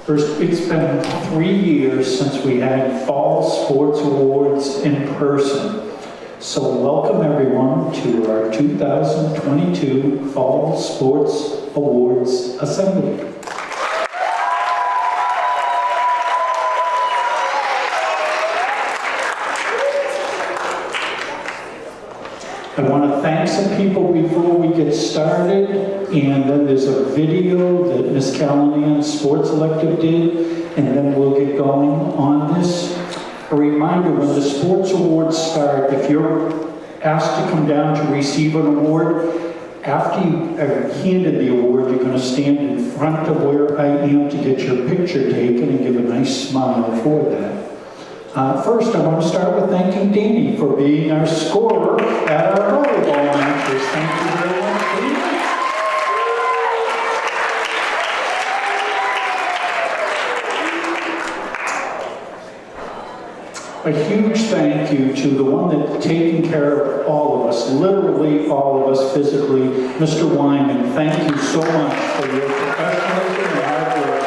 First, it's been 3 years since we had Fall Sports Awards in person. So welcome everyone to our 2022 Fall Sports Awards Assembly. I want to thank some people before we get started, and then there's a video that Ms. Callahan's sports elective did, and then we'll get going on this. A reminder, when the sports awards start, if you're asked to come down to receive an award, after you are handed the award, you're going to stand in front of where I am to get your picture taken and give a nice smile for that. First, I want to start with thanking Danny for being our scorer at our volleyball matches. Thank you very much, Danny. A huge thank you to the one that's taking care of all of us, literally all of us physically, Mr. Wyman. Thank you so much for your professionalism and hard work.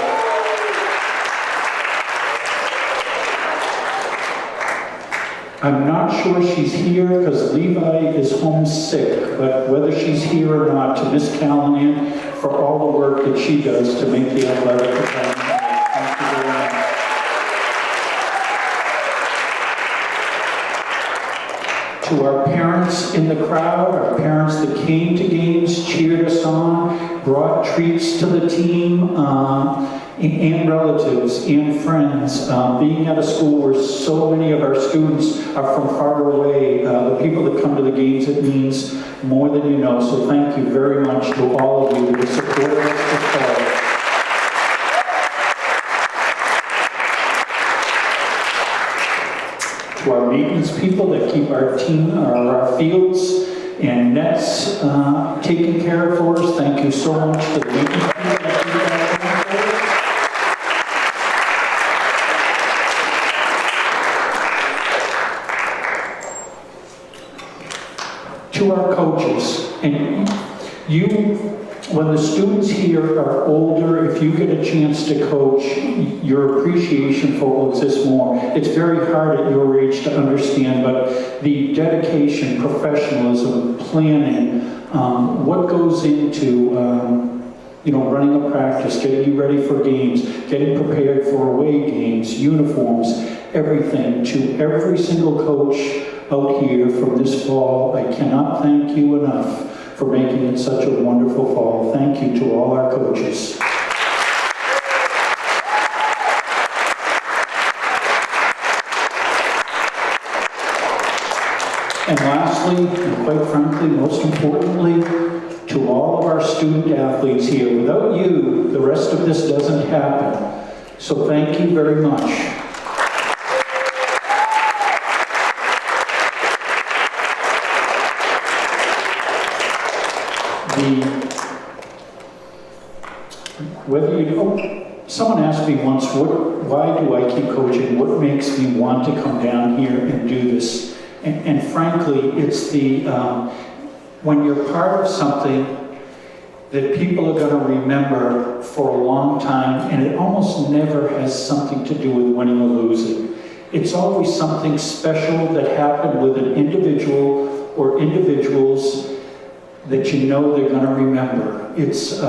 I'm not sure she's here because Levi is homesick, but whether she's here or not, to Miss Callahan for all the work that she does to make the athletic department. Thank you very much. To our parents in the crowd, our parents that came to games, cheered us on, brought treats to the team, and relatives and friends. Being at a school where so many of our students are from far away, the people that come to the games, it means more than you know. So thank you very much to all of you that support us this fall. To our maintenance people that keep our team, our fields and nets taken care of for us, thank you so much to the maintenance people that keep our team for us. To our coaches, and you, when the students here are older, if you get a chance to coach, your appreciation for will exist more. It's very hard at your age to understand, but the dedication, professionalism, planning, what goes into running a practice, getting you ready for games, getting prepared for away games, uniforms, everything. To every single coach out here from this fall, I cannot thank you enough for making it such a wonderful fall. Thank you to all our coaches. And lastly, and quite frankly, most importantly, to all of our student athletes here. Without you, the rest of this doesn't happen. So thank you very much. Someone asked me once, why do I keep coaching? What makes me want to come down here and do this? And frankly, it's when you're part of something that people are going to remember for a long time, and it almost never has something to do with winning or losing. It's always something special that happened with an individual or individuals that you know they're going to remember. It's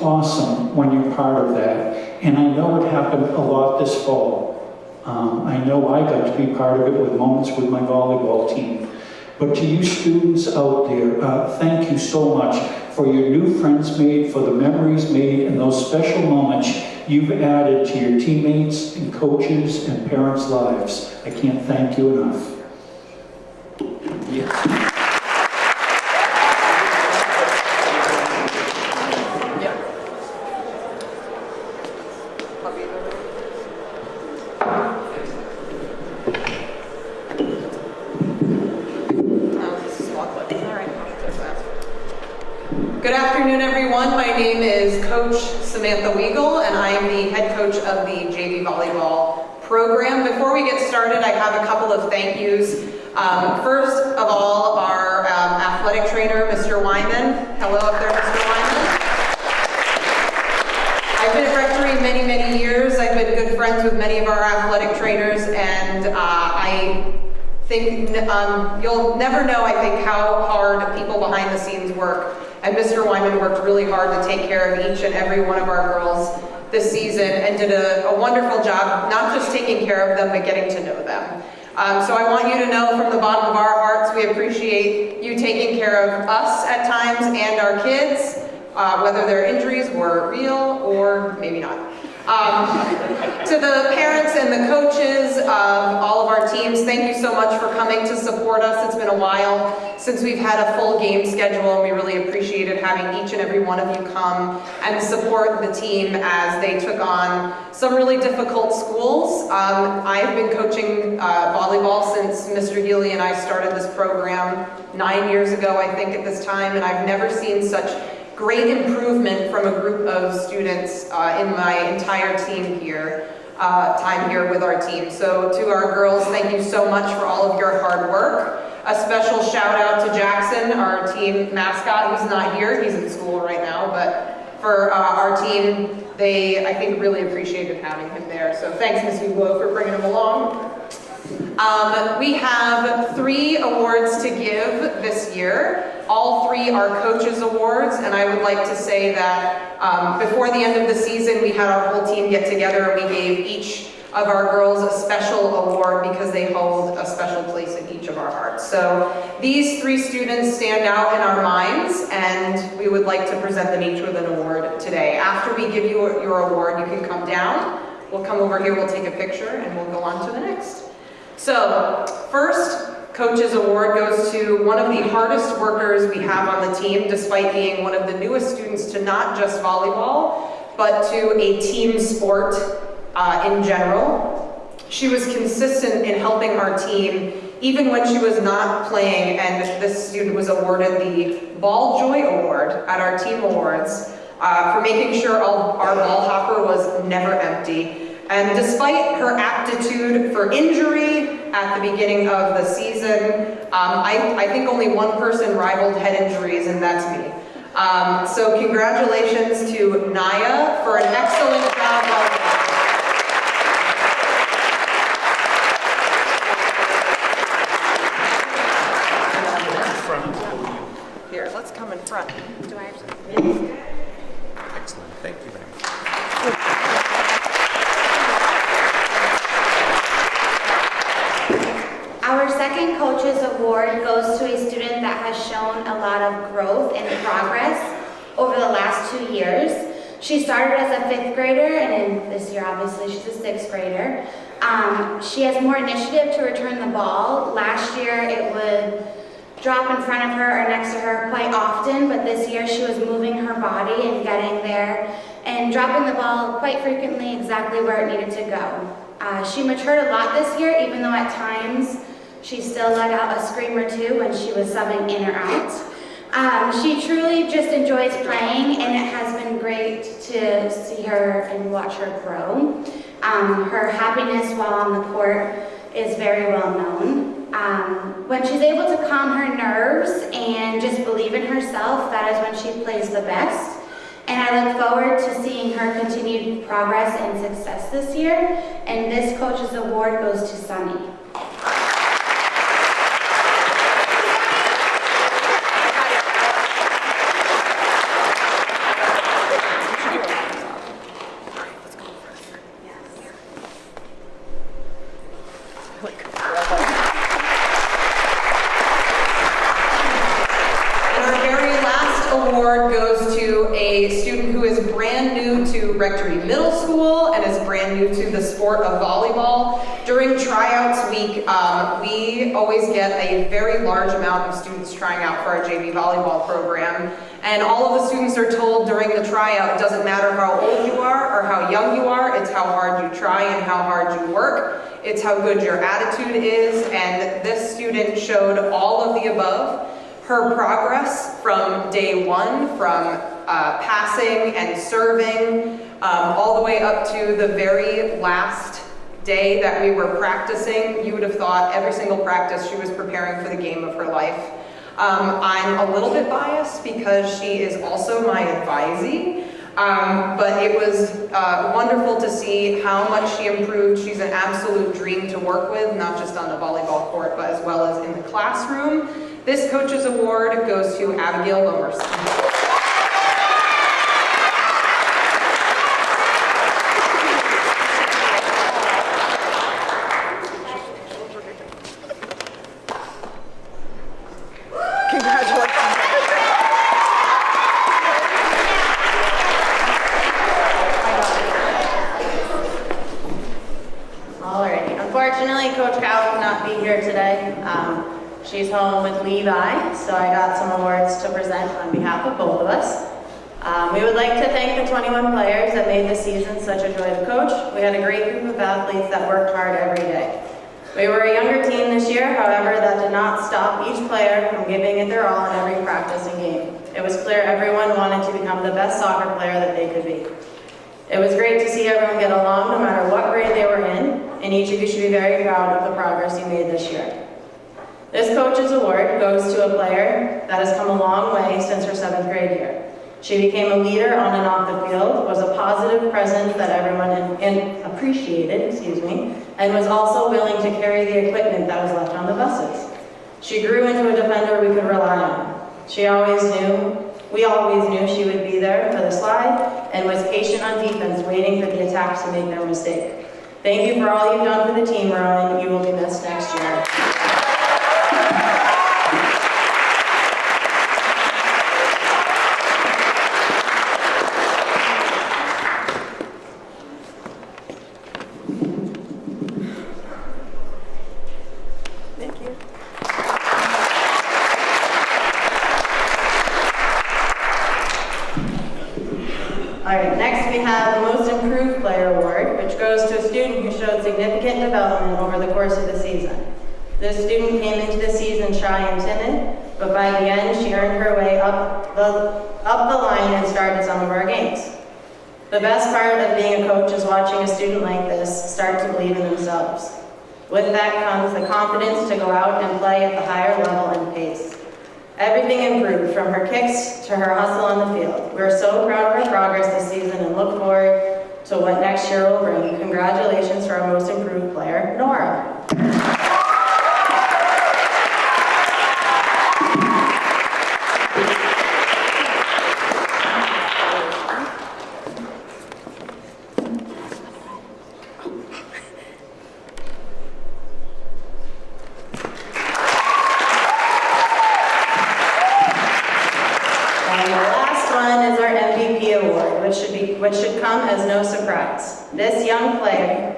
awesome when you're part of that. And I know it happened a lot this fall. I know I got to be part of it with moments with my volleyball team. But to you students out there, thank you so much for your new friends made, for the memories made, and those special moments you've added to your teammates and coaches and parents' lives. I can't thank you enough. Yeah. Good afternoon, everyone. My name is Coach Samantha Weigel, and I am the head coach of the JV volleyball program. Before we get started, I have a couple of thank yous. First of all, our athletic trainer, Mr. Wyman. Hello up there, Mr. Wyman. I've been at Rectory many, many years. I've been good friends with many of our athletic trainers, and I think you'll never know, I think, how hard people behind the scenes work. And Mr. Wyman worked really hard to take care of each and every one of our girls this season and did a wonderful job, not just taking care of them, but getting to know them. So I want you to know from the bottom of our hearts, we appreciate you taking care of us at times and our kids, whether their injuries were real or maybe not. To the parents and the coaches of all of our teams, thank you so much for coming to support us. It's been a while since we've had a full game schedule, and we really appreciated having each and every one of you come and support the team as they took on some really difficult schools. I've been coaching volleyball since Mr. Healy and I started this program 9 years ago, I think, at this time, and I've never seen such great improvement from a group of students in my entire team here, time here with our team. So to our girls, thank you so much for all of your hard work. A special shout out to Jackson, our team mascot, who's not here. He's in school right now, but for our team, they, I think, really appreciated having him there. So thanks, Ms. Hugo, for bringing him along. We have 3 awards to give this year. All 3 are coaches awards, and I would like to say that before the end of the season, we had our whole team get together and we gave each of our girls a special award because they hold a special place in each of our hearts. So these 3 students stand out in our minds, and we would like to present them each with an award today. After we give you your award, you can come down. We'll come over here, we'll take a picture, and we'll go on to the next. So, first Coach's Award goes to one of the hardest workers we have on the team, despite being one of the newest students to not just volleyball, but to a team sport in general. She was consistent in helping our team, even when she was not playing, and this student was awarded the Ball Joy Award at our team awards for making sure our ball hopper was never empty. And despite her aptitude for injury at the beginning of the season, I think only one person rivaled head injuries, and that's me. So congratulations to Naya for an excellent job. Here, let's come in front. Do I have to? Excellent. Thank you very much. Our second Coach's Award goes to a student that has shown a lot of growth and progress over the last 2 years. She started as a 5th grader, and this year obviously she's a 6th grader. She has more initiative to return the ball. Last year it would drop in front of her or next to her quite often, but this year she was moving her body and getting there and dropping the ball quite frequently exactly where it needed to go. She matured a lot this year, even though at times she still let out a scream or two when she was subbing in or out. She truly just enjoys playing, and it has been great to see her and watch her grow. Her happiness while on the court is very well known. When she's able to calm her nerves and just believe in herself, that is when she plays the best. And I look forward to seeing her continued progress and success this year. And this Coach's Award goes to Sunny. Rectory Middle School and is brand new to the sport of volleyball. During tryouts week, we always get a very large amount of students trying out for our JV volleyball program, and all of the students are told during the tryout, it doesn't matter how old you are or how young you are, it's how hard you try and how hard you work. It's how good your attitude is, and this student showed all of the above. Her progress from day 1, from passing and serving, all the way up to the very last day that we were practicing, you would have thought every single practice she was preparing for the game of her life. I'm a little bit biased because she is also my advisee. But it was wonderful to see how much she improved. She's an absolute dream to work with, not just on the volleyball court, but as well as in the classroom. This Coach's Award goes to Abigail Lomerson. Unfortunately, Coach Cal could not be here today. She's home with Levi, so I got some awards to present on behalf of both of us. We would like to thank the 21 players that made this season such a joy to coach. We had a great group of athletes that worked hard every day. We were a younger team this year, however, that did not stop each player from giving it their all in every practice and game. It was clear everyone wanted to become the best soccer player that they could be. It was great to see everyone get along no matter what grade they were in, and each of you should be very proud of the progress you made this year. This Coach's Award goes to a player that has come a long way since her 7th grade year. She became a leader on and off the field, was a positive presence that everyone appreciated, and was also willing to carry the equipment that was left on the buses. She grew into a defender we could rely on. We always knew she would be there for the slide and was patient on defense, waiting for the attacks to make their mistake. Thank you for all you've done for the team, Rowan. You will be missed next year. Thank you. All right, next we have the Most Improved Player Award, which goes to a student who showed significant development over the course of the season. This student came into the season shy and timid, but by the end she earned her way up the line and started some of our games. The best part of being a coach is watching a student like this start to believe in themselves. With that comes the confidence to go out and play at the higher level and pace. Everything improved, from her kicks to her hustle on the field. We're so proud of her progress this season and look forward to what next year will bring. Congratulations to our Most Improved player, Nora. Which should come as no surprise. This young player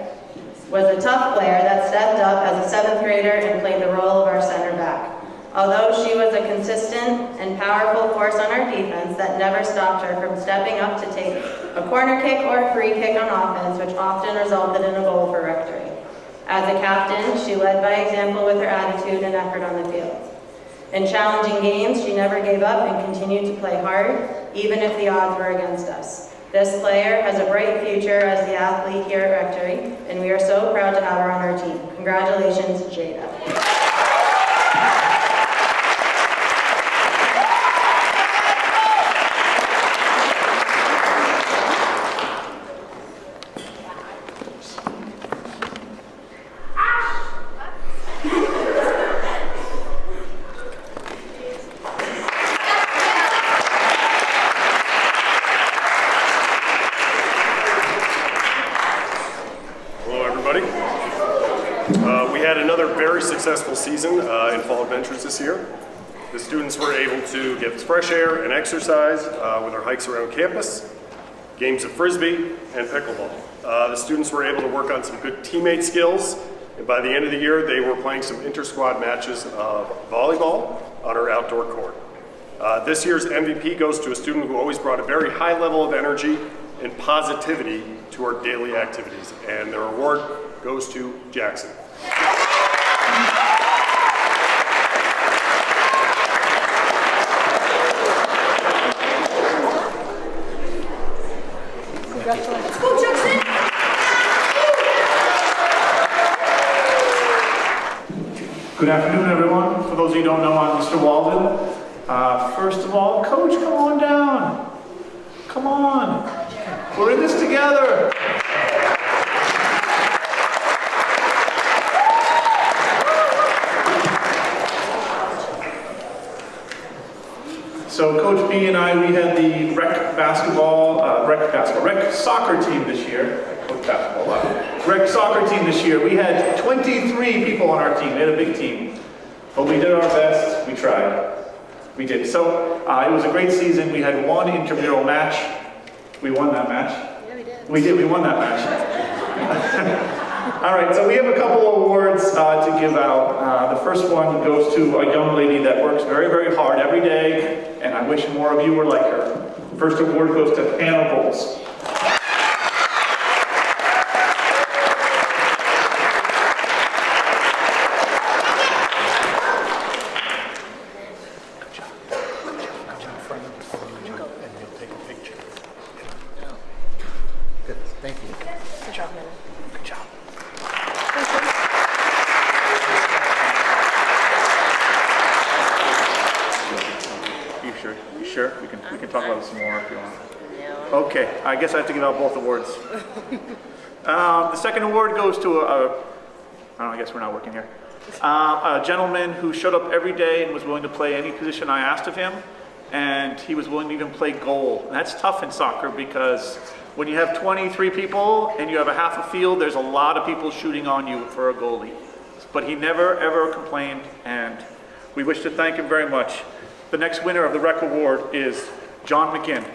was a tough player that stepped up as a 7th grader and played the role of our center back. Although she was a consistent and powerful force on our defense, that never stopped her from stepping up to take a corner kick or a free kick on offense, which often resulted in a goal for Rectory. As a captain, she led by example with her attitude and effort on the field. In challenging games, she never gave up and continued to play hard, even if the odds were against us. This player has a bright future as the athlete here at Rectory, and we are so proud to have her on our team. Congratulations, Jada. We had another very successful season in fall adventures this year. The students were able to get fresh air and exercise with our hikes around campus, games of frisbee, and pickleball. The students were able to work on some good teammate skills, and by the end of the year they were playing some inter-squad matches of volleyball on our outdoor court. This year's MVP goes to a student who always brought a very high level of energy and positivity to our daily activities, and their award goes to Jackson. Let's go, Jackson! Good afternoon, everyone. For those of you who don't know, I'm Mr. Walden. First of all, Coach, come on down. Come on. We're in this together. So Coach B and I, we had the rec soccer team this year. Coach basketball, rec soccer team this year. We had 23 people on our team. We had a big team. But we did our best. We tried. We did. So it was a great season. We had one intramural match. We won that match. Yeah, we did. We did. We won that match. All right. So we have a couple of awards to give out. The first one goes to a young lady that works very, very hard every day, and I wish more of you were like her. First award goes to Hannah Bowles. Good, thank you. Good job, Nana. Good job. You sure? You sure? We can talk about it some more if you want. Okay, I guess I have to give out both awards. The second award goes to I guess we're not working here. A gentleman who showed up every day and was willing to play any position I asked of him, and he was willing to even play goal. And that's tough in soccer because when you have 23 people and you have a half a field, there's a lot of people shooting on you for a goalie. But he never ever complained, and we wish to thank him very much. The next winner of the Rec Award is John McGinn.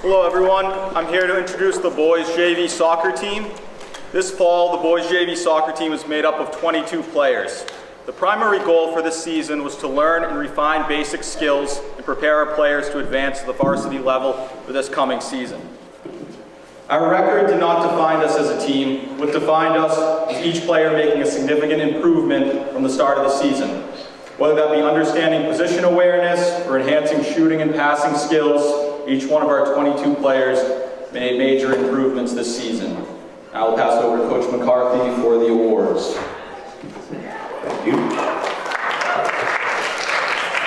Hello everyone, I'm here to introduce the boys JV soccer team. This fall, the boys JV soccer team is made up of 22 players. The primary goal for this season was to learn and refine basic skills and prepare our players to advance to the varsity level for this coming season. Our record did not define us as a team. What defined us was each player making a significant improvement from the start of the season. Whether that be understanding position awareness or enhancing shooting and passing skills, each one of our 22 players made major improvements this season. I will pass over to Coach McCarthy for the awards. Thank you.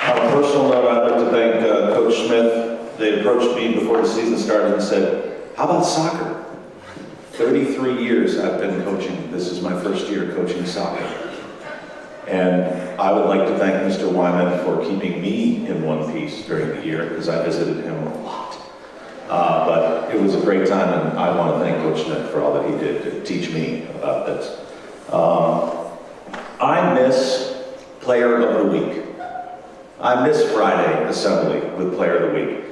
On a personal note, I'd like to thank Coach Smith. They approached me before the season started and said, "How about soccer?" 33 years I've been coaching. This is my first year coaching soccer. And I would like to thank Mr. Wyman for keeping me in one piece during the year, because I visited him a lot. But it was a great time, and I want to thank Coach Smith for all that he did to teach me about this. I miss Player of the Week. I miss Friday Assembly with Player of the Week.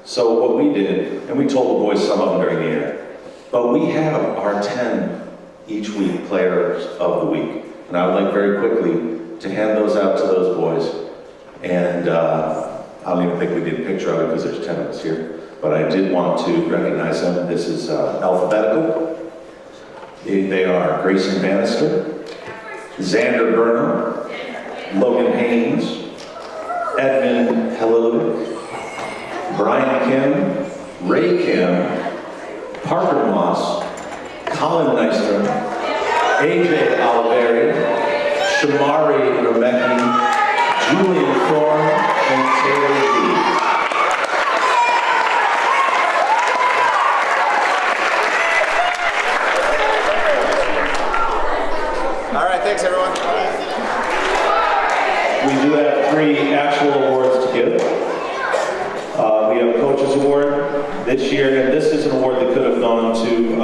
So what we did, and we told the boys some of them during the year, but we have our 10 each week Players of the Week. And I would like very quickly to hand those out to those boys. And I don't even think we did a picture of it because there's 10 of us here. But I did want to recognize them. This is alphabetical. They are Grayson Bannister, Xander Burnham, Logan Haynes, Edmund Halilovic, Brian Kim, Ray Kim, Parker Moss, Colin Nystrom, AJ Oliveri, Shamari Remecki, Julian Thorne, and Taylor Lee. All right, thanks everyone. We do have 3 actual awards to give. We have a Coach's Award this year, and this is an award that could have gone to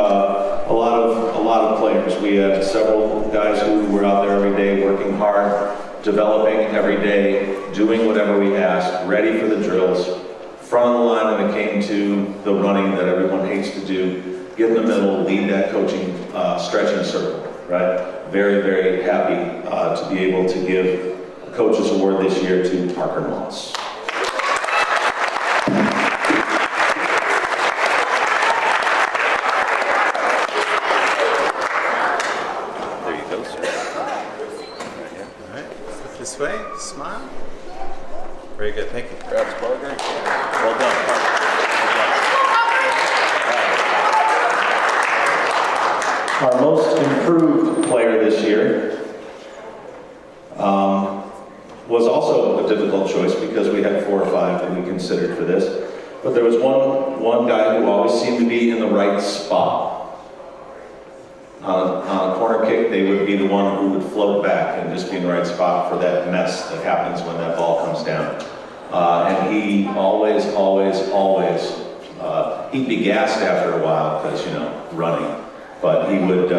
a lot of players. We had several guys who were out there every day working hard, developing every day, doing whatever we asked, ready for the drills, front of the line when it came to the running that everyone hates to do, get in the middle, lead that coaching stretching circle, right? Very, very happy to be able to give a Coach's Award this year to Parker Moss. This way, smile. Very good, thank you. Congrats, Parker. Well done, Parker. Our most improved player this year was also a difficult choice because we had 4 or 5 that we considered for this. But there was one guy who always seemed to be in the right spot. On a corner kick, they would be the one who would float back and just be in the right spot for that mess that happens when that ball comes down. And he always, he'd be gassed after a while because, you know, running. But he would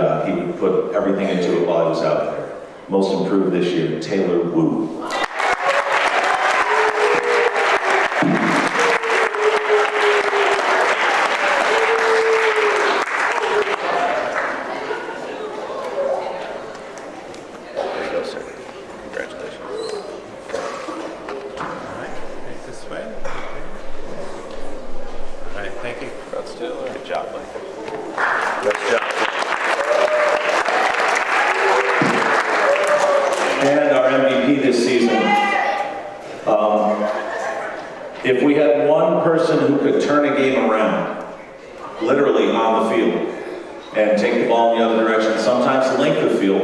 put everything into it while he was out there. Most improved this year, Taylor Wu. There you go, sir. Congratulations. All right, right this way. All right, thank you. Congrats, Taylor. Good job, Mike. Good job. And our MVP this season. If we had one person who could turn a game around, literally on the field, and take the ball in the other direction, sometimes the length of field,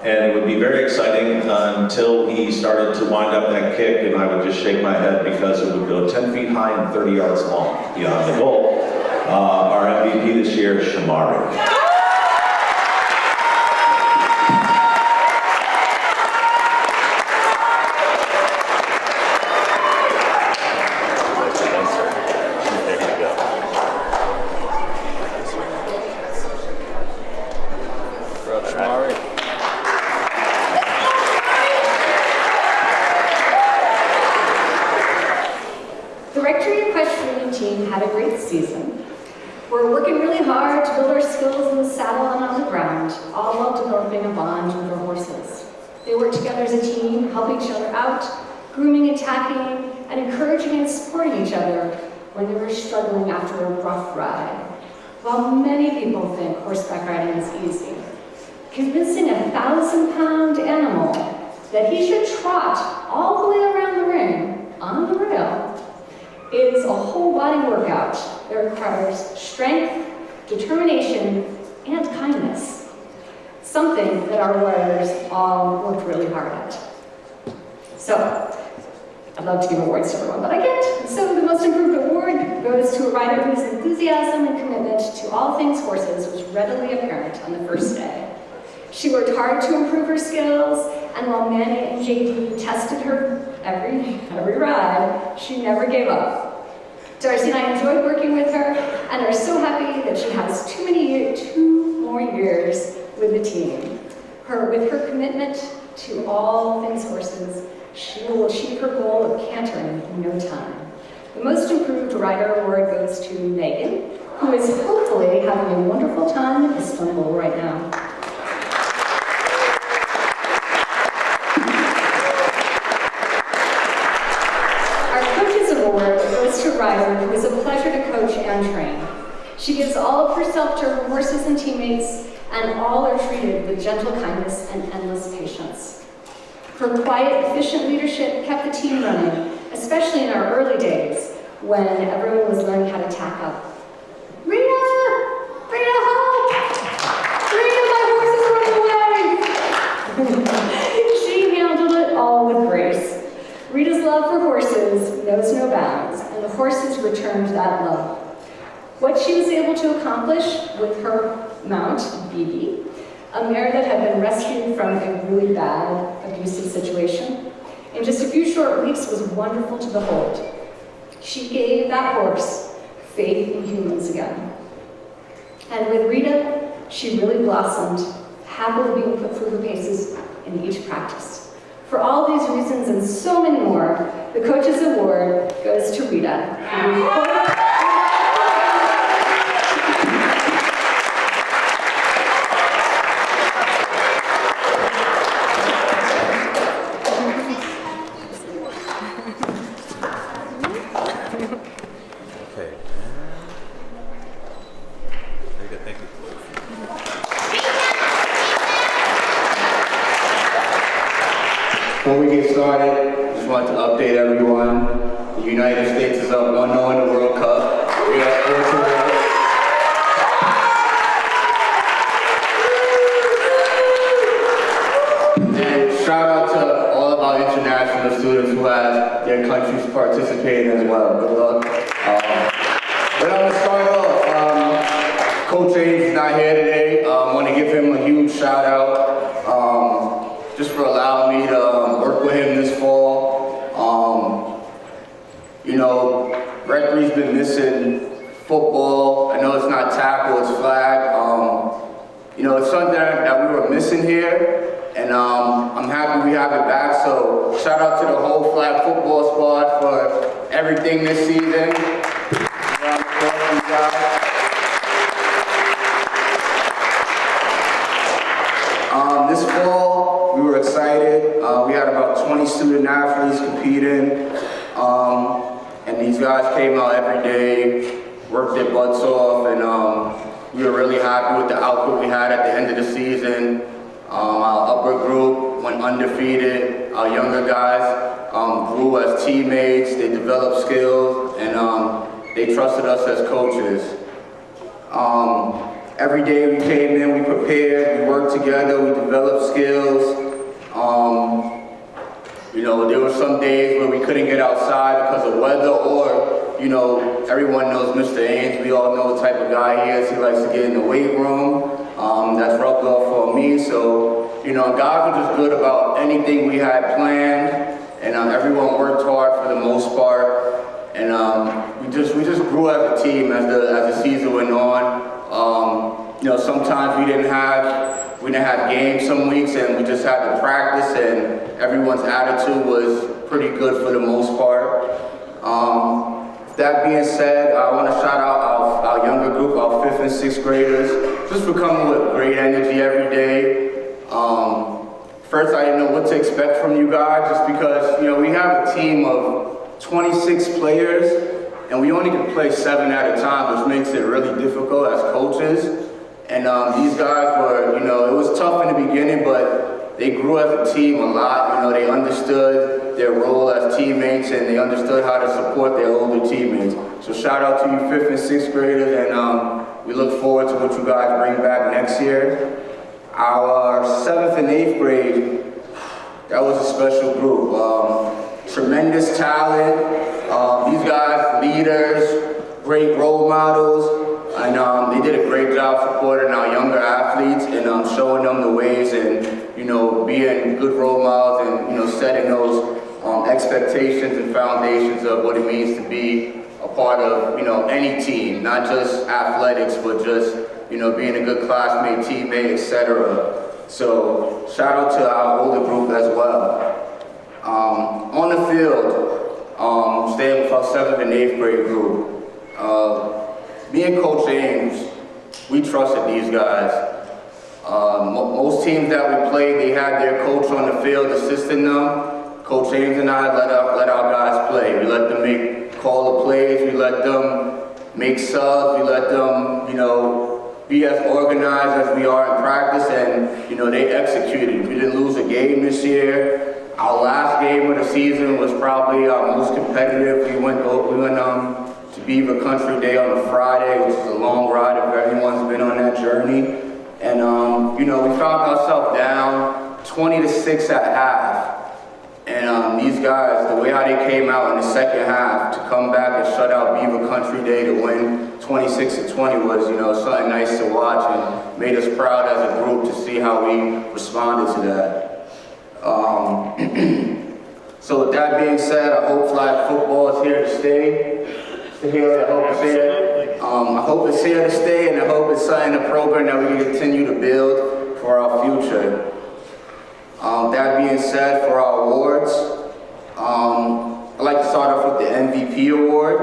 and it would be very exciting until he started to wind up that kick, and I would just shake my head because it would go 10 feet high and 30 yards long beyond the goal. Our MVP this year, Shamari. The Rectory equestrian team had a great season. We're working really hard to build our skills in the saddle and on the ground, all while developing a bond with our horses. They work together as a team, helping each other out, grooming, attacking, and encouraging and supporting each other when they were struggling after a rough ride. While many people think horseback riding is easy, convincing a 1,000-pound animal that he should trot all the way around the ring on the rail is a whole body workout that requires strength, determination, and kindness. Something that our warriors all worked really hard at. So, I'd love to give awards to everyone, but I can't. So the most improved award goes to a rider whose enthusiasm and commitment to all things horses was readily apparent on the first day. She worked hard to improve her skills, and while Manny and JD tested her every ride, she never gave up. Darcy and I enjoyed working with her, and are so happy that she has 2 more years with the team. With her commitment to all things horses, she will achieve her goal of cantering in no time. The most improved rider award goes to Megan, who is hopefully having a wonderful time in Istanbul right now. Rider who is a pleasure to coach and train. She gives all of herself to her horses and teammates, and all are treated with gentle kindness and endless patience. Her quiet, efficient leadership kept the team running, especially in our early days when everyone was learning how to tack up. Rita! Rita, help! Rita, my horse is running away! She handled it all with grace. Rita's love for horses knows no bounds, and the horses returned that love. What she was able to accomplish with her mount, BB, a mare that had been rescued from a really bad, abusive situation, in just a few short weeks was wonderful to behold. She gave that horse faith in humans again. And with Rita, she really blossomed, happily being put through her paces in each practice. For all these reasons and so many more, the Coaches Award goes to Rita. Okay. Very good, thank you. Before we get started, just want to update everyone. The United States is up 1-0 in the World Cup. We are fortunate. And shout out to all of our international students who have their countries participating as well. Good luck. But I'm going to start off. Coach Ames is not here today. I want to give him a huge shout out just for allowing me to work with him this fall. You know, Rectory's been missing football. I know it's not tackle, it's flag. You know, it's something that we were missing here, and I'm happy we have it back. So shout out to the whole flag football squad for everything this season. This fall, we were excited. We had about 20 student athletes competing, and these guys came out every day, worked their butts off, and we were really happy with the output we had at the end of the season. Our upper group went undefeated. Our younger guys grew as teammates. They developed skills, and they trusted us as coaches. Every day we came in, we prepared, we worked together, we developed skills. You know, there were some days where we couldn't get outside because of weather, or, you know, everyone knows Mr. Ames. We all know the type of guy he is. He likes to get in the weight room. That's rubbed off on me. So, you know, guys were just good about anything we had planned, and everyone worked hard for the most part. And we just grew as a team as the season went on. You know, sometimes we didn't have games some weeks, and we just had to practice, and everyone's attitude was pretty good for the most part. That being said, I want to shout out our younger group, our 5th and 6th graders, just for coming with great energy every day. First, I didn't know what to expect from you guys, just because, you know, we have a team of 26 players, and we only can play 7 at a time, which makes it really difficult as coaches. And these guys were, you know, it was tough in the beginning, but they grew as a team a lot. You know, they understood their role as teammates, and they understood how to support their older teammates. So shout out to you 5th and 6th graders, and we look forward to what you guys bring back next year. Our 7th and 8th grade, that was a special group. Tremendous talent. These guys, leaders, great role models. And they did a great job supporting our younger athletes and showing them the ways, and, you know, being good role models, and, you know, setting those expectations and foundations of what it means to be a part of, you know, any team, not just athletics, but just, you know, being a good classmate, teammate, etc. So shout out to our older group as well. On the field, staying with our 7th and 8th grade group. Me and Coach Ames, we trusted these guys. Most teams that we played, they had their coach on the field assisting them. Coach Ames and I let our guys play. We let them call the plays, we let them make subs, we let them, you know, be as organized as we are in practice, and, you know, they executed. We didn't lose a game this year. Our last game of the season was probably our most competitive. We went to Beaver Country Day on a Friday, which is a long ride if everyone's been on that journey. And, you know, we found ourselves down 20-6 at half. And these guys, the way how they came out in the second half to come back and shut out Beaver Country Day to win 26-20 was, you know, something nice to watch, and made us proud as a group to see how we responded to that. So with that being said, I hope flag football is here to stay. I hope it's here to stay, and I hope it's something, a program that we can continue to build for our future. That being said, for our awards, I'd like to start off with the MVP award.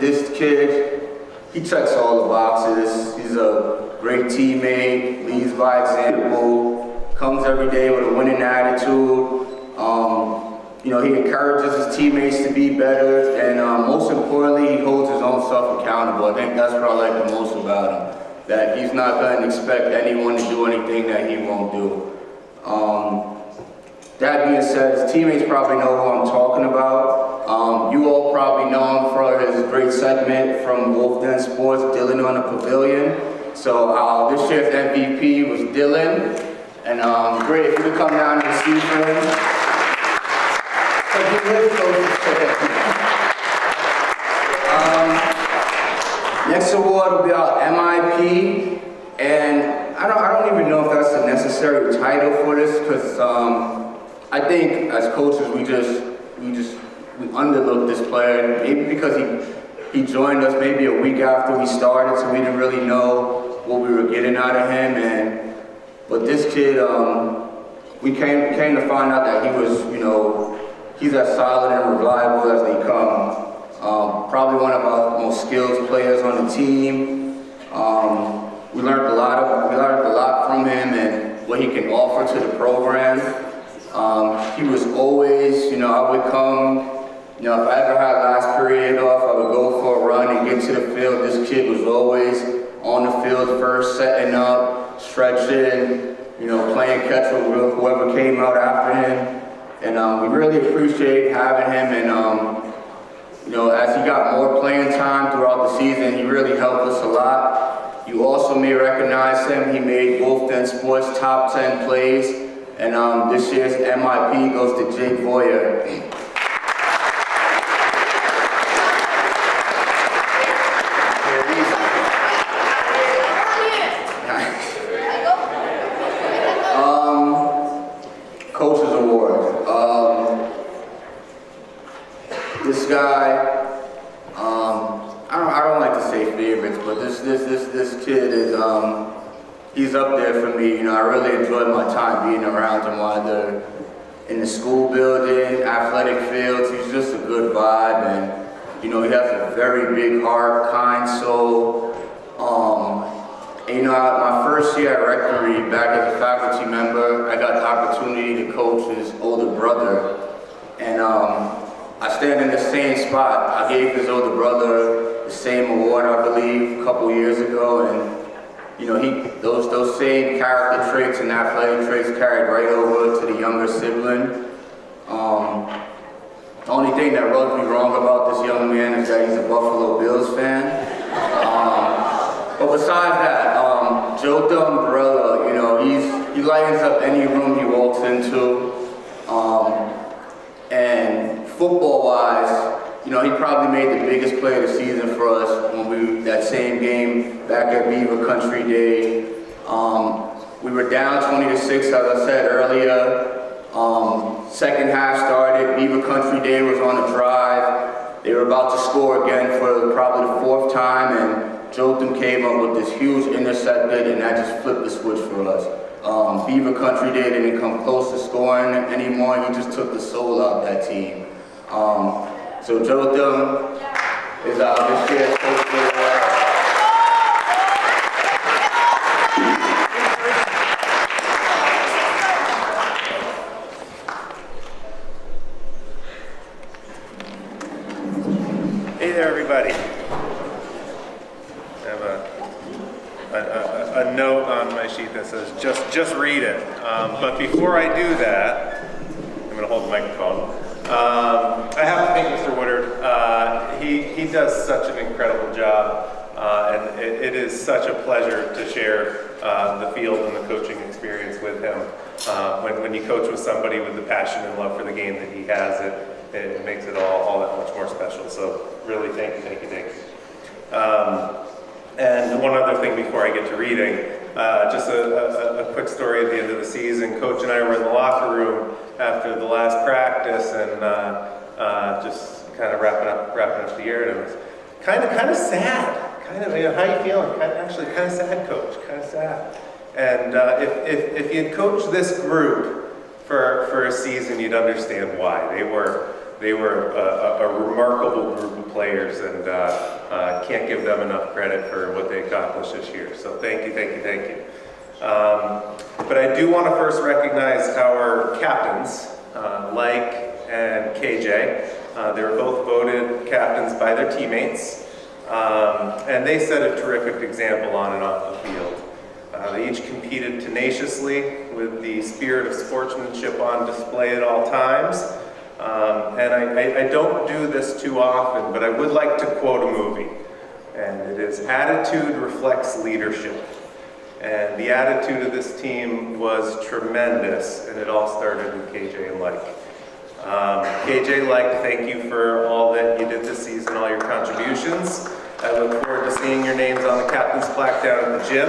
This kid, he checks all the boxes. He's a great teammate, leads by example, comes every day with a winning attitude. You know, he encourages his teammates to be better, and most importantly, he holds his own self accountable. I think that's what I like the most about him, that he's not going to expect anyone to do anything that he won't do. That being said, his teammates probably know who I'm talking about. You all probably know him for his great segment from Wolf Den Sports, Dylan on the Pavilion. So this year's MVP was Dylan. And great if you could come down and see him. So he lives close to him. Next award will be our MIP. And I don't even know if that's a necessary title for this, because I think as coaches we underlooked this player, maybe because he joined us maybe a week after we started, so we didn't really know what we were getting out of him. But this kid, we came to find out that he was, he's as solid and reliable as they come. Probably one of our most skilled players on the team. We learned a lot from him and what he can offer to the program. He was always, I would come, if I ever had last period off, I would go for a run and get to the field. This kid was always on the field first, setting up, stretching, playing catch with whoever came out after him. And we really appreciate having him. And, as he got more playing time throughout the season, he really helped us a lot. You also may recognize him. He made Wolf Den Sports top 10 plays. And this year's MIP goes to Jake Voyer. Coach's Award. This guy, I don't like to say favorites, but this kid is he's up there for me. I really enjoyed my time being around him, either in the school building, athletic fields. He's just a good vibe, and he has a very big heart, kind soul. My first year at Rectory, back as a faculty member, I got the opportunity to coach his older brother, and I stand in the same spot. I gave his older brother the same award, I believe, a couple years ago, and those same character traits and athletic traits carried right over to the younger sibling. The only thing that rubs me wrong about this young man is that he's a Buffalo Bills fan. But besides that, Joe the Umbrella, he lightens up any room he walks into. And football-wise, he probably made the biggest play of the season for us when that same game back at Beaver Country Day. We were down 20-6, as I said earlier. Second half started, Beaver Country Day was on a drive. They were about to score again for probably the fourth time, and Jotham came up with this huge intercepted, and that just flipped the switch for us. Beaver Country Day didn't come close to scoring anymore. He just took the soul out of that team. So Jotham is this year's Coach of the Year. Hey there, everybody. I have a note on my sheet that says just read it. But before I do that, I'm going to hold the microphone. I have to thank Mr. Woodard. He does such an incredible job, and it is such a pleasure to share the field and the coaching experience with him. When you coach with somebody with the passion and love for the game that he has, it makes it all that much more special. So really, thank you. And one other thing before I get to reading, just a quick story at the end of the season. Coach and I were in the locker room after the last practice, and just kind of wrapping up the year, and it was kind of sad. How you feeling? Actually, kind of sad, Coach. Kind of sad. And if you'd coached this group for a season, you'd understand why. They were a remarkable group of players, and can't give them enough credit for what they accomplished this year. So thank you. But I do want to first recognize our captains, Like and KJ. They were both voted captains by their teammates, and they set a terrific example on and off the field. They Each competed tenaciously with the spirit of sportsmanship on display at all times. And I don't do this too often, but I would like to quote a movie. And it is, "Attitude reflects leadership." And the attitude of this team was tremendous, and it all started with KJ and Like. KJ, Like, thank you for all that you did this season, all your contributions. I look forward to seeing your names on the captain's plaque down at the gym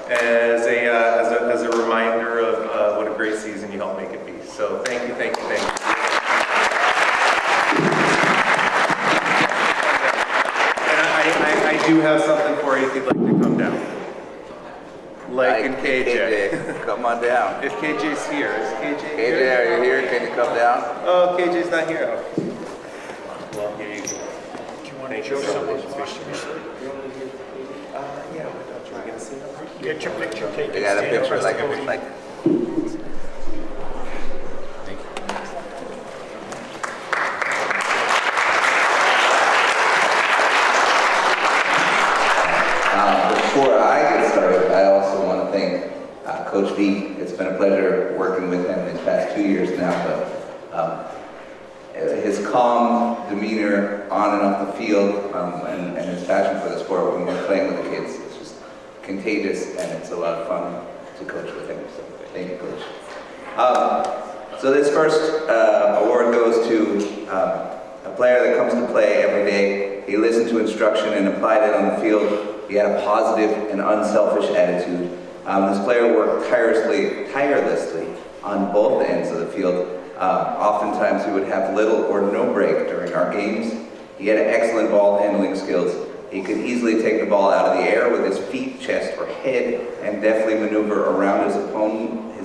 as a reminder of what a great season you helped make it be. So thank you, thank you, thank you. And I do have something for you if you'd like to come down. Like and KJ. Come on down. If KJ's here, is KJ here? KJ, are you here? Can you come down? Oh, KJ's not here. Okay. Well, here you go. Thank you so much. Yeah, why don't you get a seat? Get your picture taken. You got a picture like a like. Before I get started, I also want to thank Coach V. It's been a pleasure working with him these past 2 years now, but his calm demeanor on and off the field and his passion for the sport when we're playing with the kids, it's just contagious, and it's a lot of fun to coach with him. So thank you, Coach. So this first award goes to a player that comes to play every day. He listened to instruction and applied it on the field. He had a positive and unselfish attitude. This player worked tirelessly on both ends of the field. Oftentimes he would have little or no break during our games. He had excellent ball handling skills. He could easily take the ball out of the air with his feet, chest, or head and deftly maneuver around his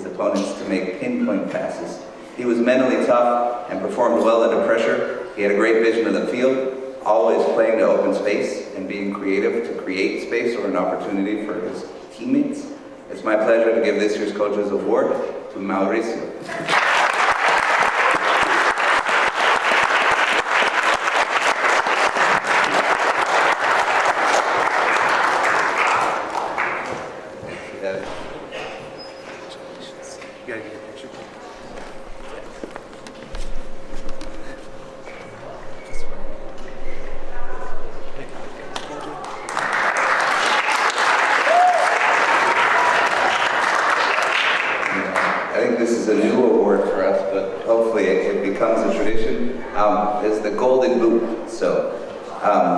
opponents to make pinpoint passes. He was mentally tough and performed well under pressure. He had a great vision of the field, always playing to open space and being creative to create space or an opportunity for his teammates. It's my pleasure to give this year's Coach's Award to Mauricio. Is the Golden Boot. So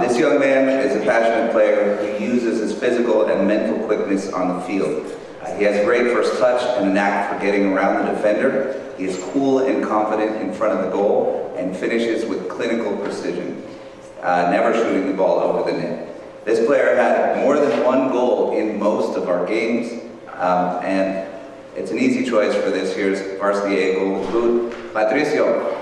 this young man is a passionate player who uses his physical and mental quickness on the field. He has great first touch and a knack for getting around the defender. He is cool and confident in front of the goal and finishes with clinical precision, never shooting the ball over the net. This player had more than one goal in most of our games, and it's an easy choice for this year's Varsity A Golden Boot, Patricio.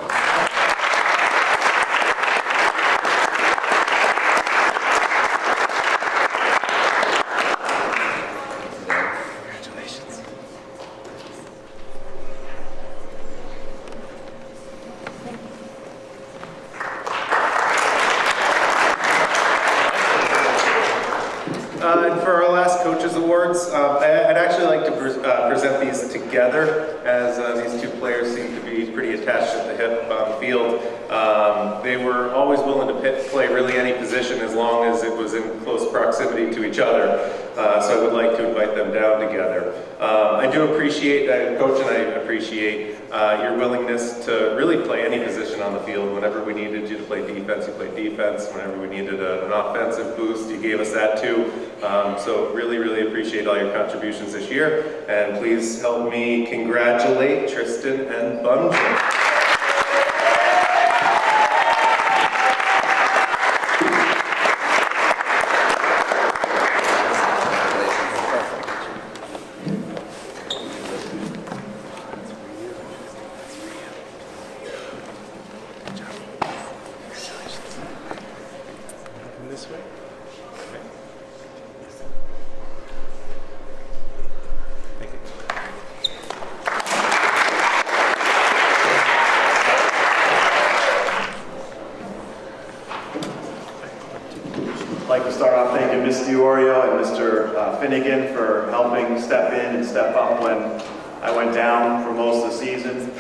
And for our last Coaches Awards, I'd actually like to present these together, as these two players seem to be pretty attached at the hip on the field. They were always willing to play really any position as long as it was in close proximity to each other. So I would like to invite them down together. I do appreciate, Coach and I appreciate your willingness to really play any position on the field. Whenever we needed you to play defense, you played defense. Whenever we needed an offensive boost, you gave us that too. So really, really appreciate all your contributions this year. And please help me congratulate Tristan and Bunjin. This way. Okay. Thank you. DiOrio and Mr. Finnegan for helping step in and step up when I went down for most of the season.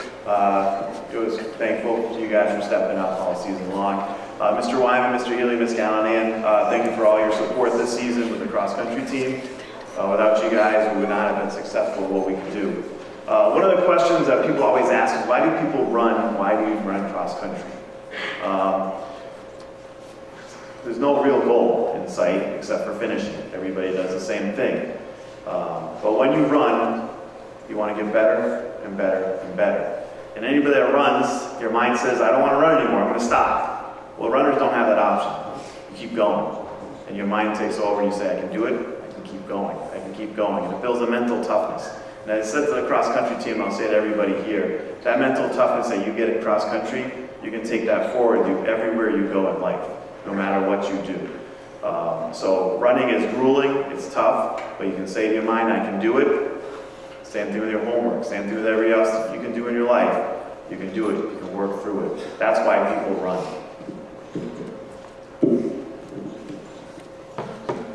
It was thankful to you guys for stepping up all season long. Mr. Wyman, Mr. Healy, Ms. Callahan, thank you for all your support this season with the cross-country team. Without you guys, we would not have been successful at what we could do. One of the questions that people always ask is, why do people run? Why do you run cross-country? There's no real goal in sight except for finishing. Everybody does the same thing. But when you run, you want to get better and better and better. And anybody that runs, your mind says, I don't want to run anymore, I'm going to stop. Well, runners don't have that option. You keep going. And your mind takes over and you say, I can do it, I can keep going, I can keep going. And it builds a mental toughness. And I said to the cross-country team, I'll say to everybody here, that mental toughness that you get at cross-country, you can take that forward everywhere you go in life, no matter what you do. So running is grueling, it's tough, but you can say to your mind, I can do it. Same thing with your homework, same thing with everything else you can do in your life. You can do it, you can work through it. That's why people run.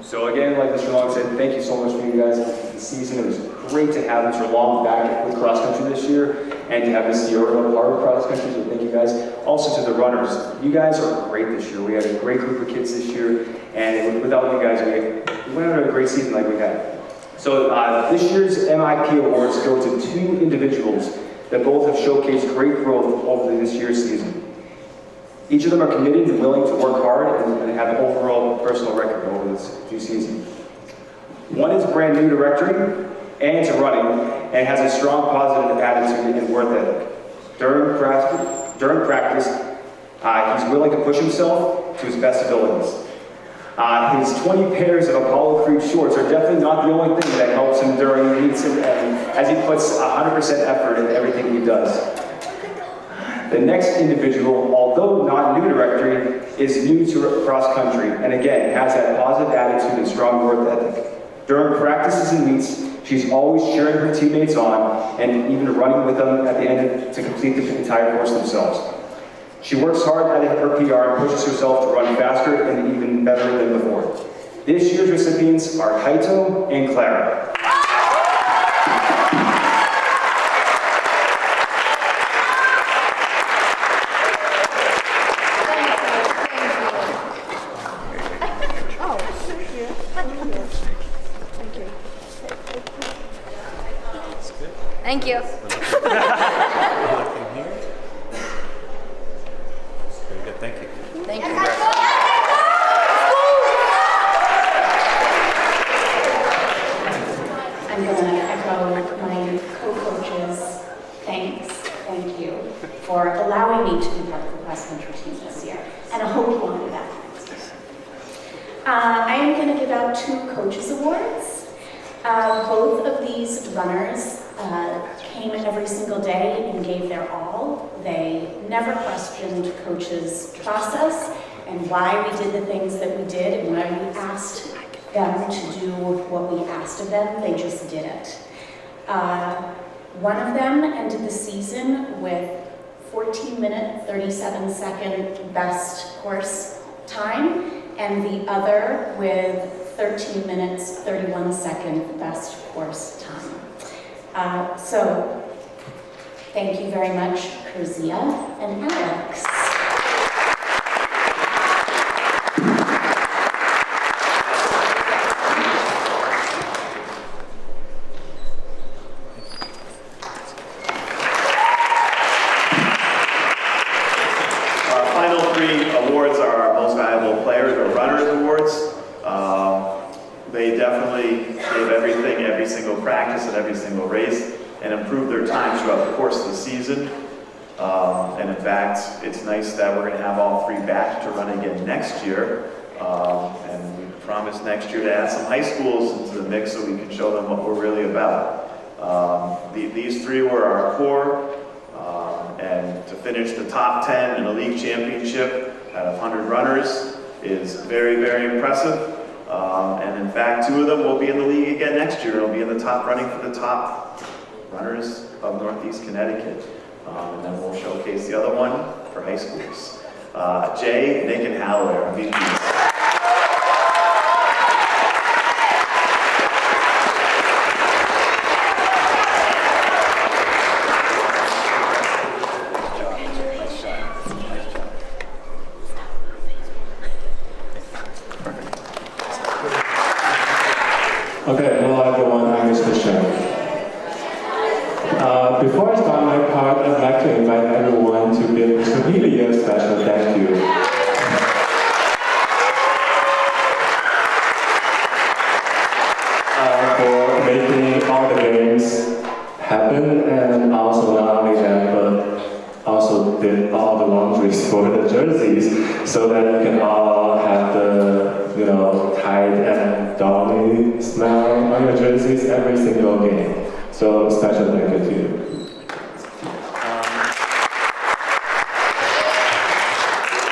So again, like Mr. Long said, thank you so much for you guys this season. It was great to have Mr. Long back with cross country this year and to have Ms. DiOrio part of cross country, so thank you guys. Also to the runners, you guys are great this year. We had a great group of kids this year, and without you guys, we went on a great season like we had. So this year's MIP awards go to 2 individuals that both have showcased great growth over this year's season. Each of them are committed and willing to work hard and have an overall personal record over this season. One is brand new to Rectory and to running and has a strong positive attitude and work ethic. During practice, he's willing to push himself to his best abilities. His 20 pairs of Apollo Creed shorts are definitely not the only thing that helps him during meets and as he puts 100% effort in everything he does. The next individual, although not new to Rectory, is new to cross country and again has that positive attitude and strong work ethic. During practices and meets, she's always cheering her teammates on and even running with them at the end to complete the entire course themselves. She works hard at her PR and pushes herself to run faster and even better than before. This year's recipients are Kaito and Clara. Thank you. Very good, thank you. Thank you. I'm going to echo my co-coaches' thank you for allowing me to be part of the cross-country team this year, and I hope you will do that next year. I am going to give out 2 coaches awards. Both of these runners came every single day and gave their all. They never questioned coach's process and why we did the things that we did and when we asked them to do what we asked of them, they just did it. One of them ended the season with 14-minute, 37-second best course time, and the other with 13 minutes, 31-second best course time. So, thank you very much, Curzia and Alex. Our final 3 awards are our Most Valuable Players or Runners Awards. They definitely gave everything, every single practice and every single race, and improved their time throughout the course of the season. And in fact, it's nice that we're going to have all 3 back to run again next year. And we promise next year to add some high schools into the mix so we can show them what we're really about. These 3 were our core, and to finish the top 10 in a league championship out of 100 runners is very, very impressive. And in fact, 2 of them will be in the league again next year. It'll be in the top running for the top runners of Northeast Connecticut. And then we'll showcase the other one for high schools. Jay, Nick, and Haller, our VPs. Before I start my part, I'd like to invite everyone to give Mr. Healy a special thank you. For making all the games happen, and also not only that, but also did all the laundries for the jerseys, so that you can all have the, you know, tight and doggy smell on your jerseys every single game. So special thank you to you.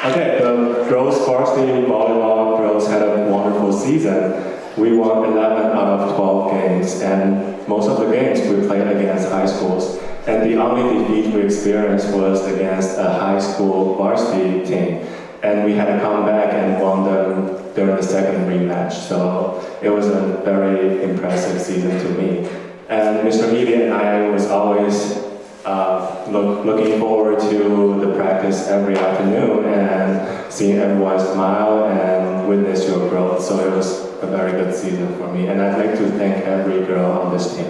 Okay, the girls varsity volleyball girls had a wonderful season. We won 11 out of 12 games, and most of the games we played against high schools. And the only defeat we experienced was against a high school varsity team. And we had to come back and won them during the second rematch. So it was a very impressive season to me. And Mr. Healy and I was always looking forward to the practice every afternoon and seeing everyone smile and witness your growth. So it was a very good season for me. And I'd like to thank every girl on this team.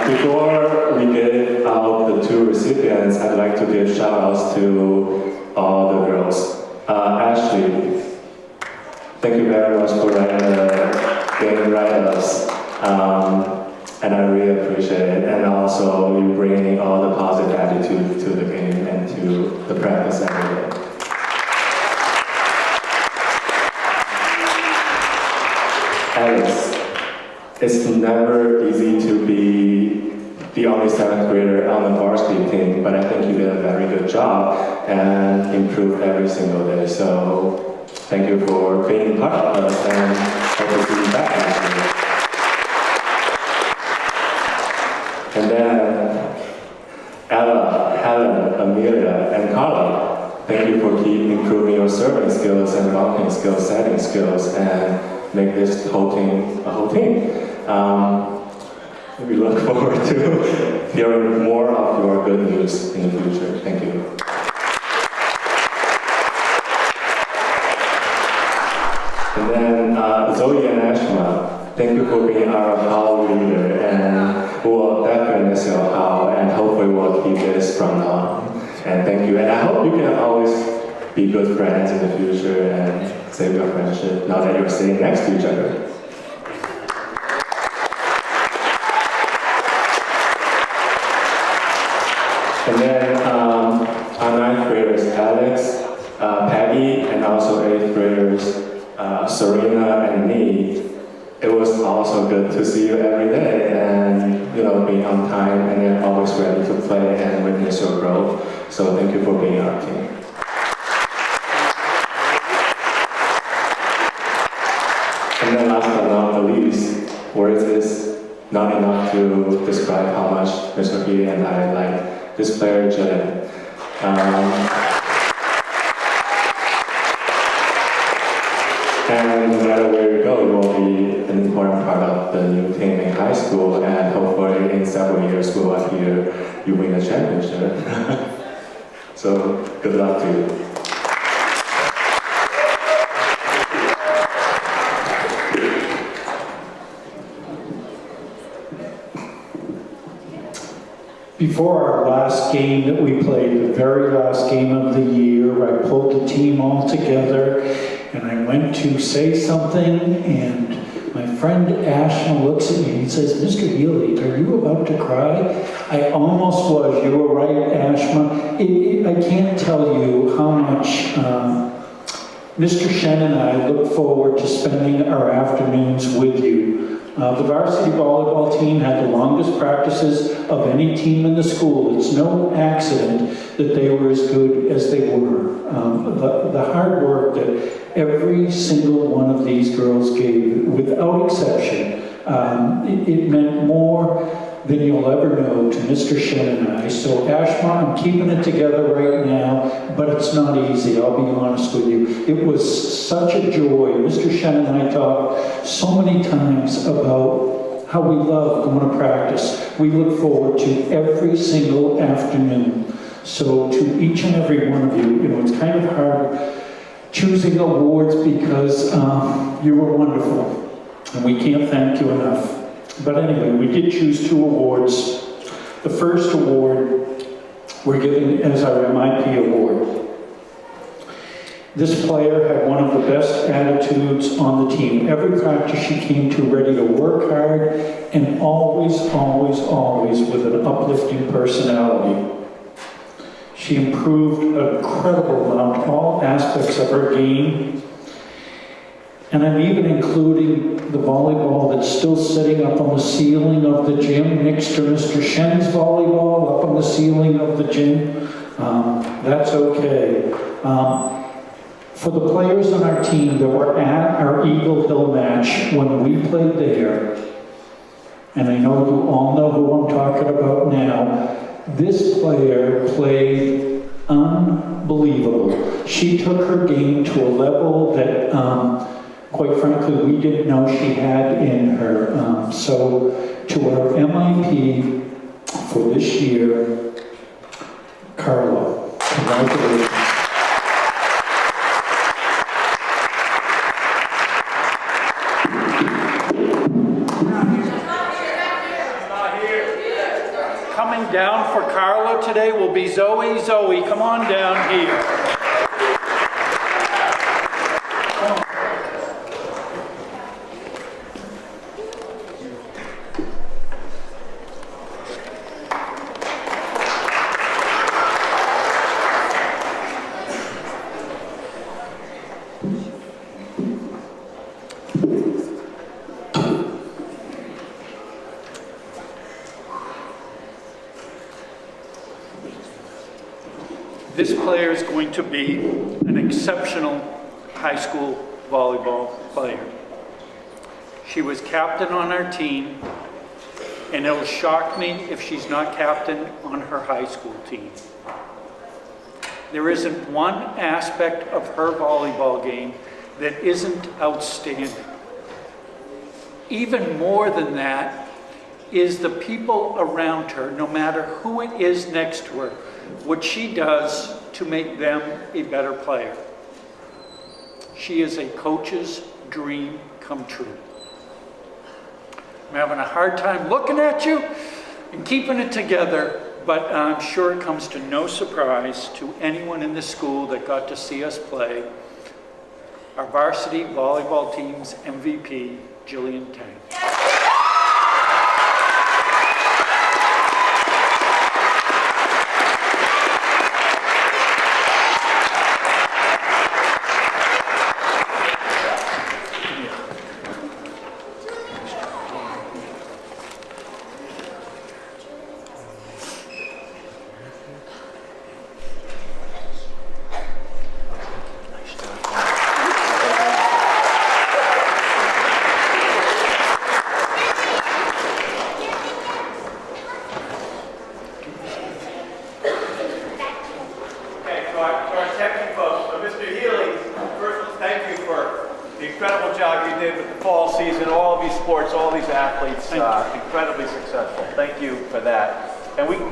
Before we give out the two recipients, I'd like to give shout-outs to all the girls. Ashley, thank you very much for writing the game write-ups, and I really appreciate it. And also, you bringing all the positive attitude to the game and to the practice every day. Alex, it's never easy to be the only 7th grader on the varsity team, but I think you did a very good job and improved every single day. So thank you for being part of us, and hope to see you back next year. And then Ella, Helen, Amelia, and Carla, thank you for keep improving your serving skills and blocking skills, setting skills, and make this whole team a whole team. We look forward to hearing more of your good news in the future. Thank you. And then Zoe and Ashma, thank you for being our hall leader, and we will definitely miss your hall, and hopefully we'll keep this from now on. And thank you, and I hope you can always be good friends in the future and save your friendship now that you're sitting next to each other. And then our 9th graders, Alex, Peggy, and also 8th graders, Serena and me. It was also good to see you every day and, you know, being on time and then always ready to play and witness your growth. So thank you for being our team. And then last but not the least, words is not enough to describe how much Mr. Healy and I like this player, Jen. And no matter where you go, you will be an important part of the new team in high school, and hopefully in several years we will hear you win a championship. So good luck to you. Before our last game that we played, the very last game of the year, I pulled the team all together and I went to say something, and my friend Ashma looks at me and he says, "Mr. Healy, are you about to cry?" I almost was. You were right, Ashma. I can't tell you how much Mr. Shen and I look forward to spending our afternoons with you. The varsity volleyball team had the longest practices of any team in the school. It's no accident that they were as good as they were. The hard work that every single one of these girls gave, without exception, it meant more than you'll ever know to Mr. Shen and I. So Ashma, I'm keeping it together right now, but it's not easy, I'll be honest with you. It was such a joy. Mr. Shen and I talked so many times about how we love going to practice. We look forward to every single afternoon. So to each and every one of you, you know, it's kind of hard choosing awards because you were wonderful. And we can't thank you enough. But anyway, we did choose 2 awards. The first award we're giving as our MIP award. This player had one of the best attitudes on the team. Every practice she came to ready to work hard and always, always, always with an uplifting personality. She improved an incredible amount in all aspects of her game. And I'm even including the volleyball that's still sitting up on the ceiling of the gym next to Mr. Shen's volleyball up on the ceiling of the gym. That's okay. For the players on our team that were at our Eagle Hill match when we played there, and I know you all know who I'm talking about now, this player played unbelievable. She took her game to a level that, quite frankly, we didn't know she had in her. So to our MIP for this year, Carla, congratulations. Coming down for Carla today will be Zoe. Zoe, come on down here. This player is going to be an exceptional high school volleyball player. She was captain on our team, and it'll shock me if she's not captain on her high school team. There isn't one aspect of her volleyball game that isn't outstanding. Even more than that is the people around her, no matter who it is next to her, what she does to make them a better player. She is a coach's dream come true. I'm having a hard time looking at you and keeping it together, but I'm sure it comes to no surprise to anyone in the school that got to see us play. Our varsity volleyball team's MVP, Jillian Tang.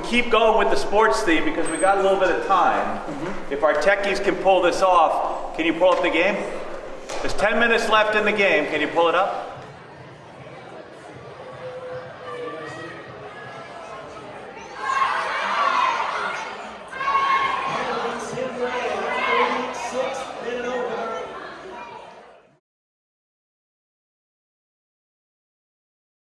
Keep going with the sports theme because we got a little bit of time. If our techies can pull this off, can you pull up the game? There's 10 minutes left in the game. Can you pull it up?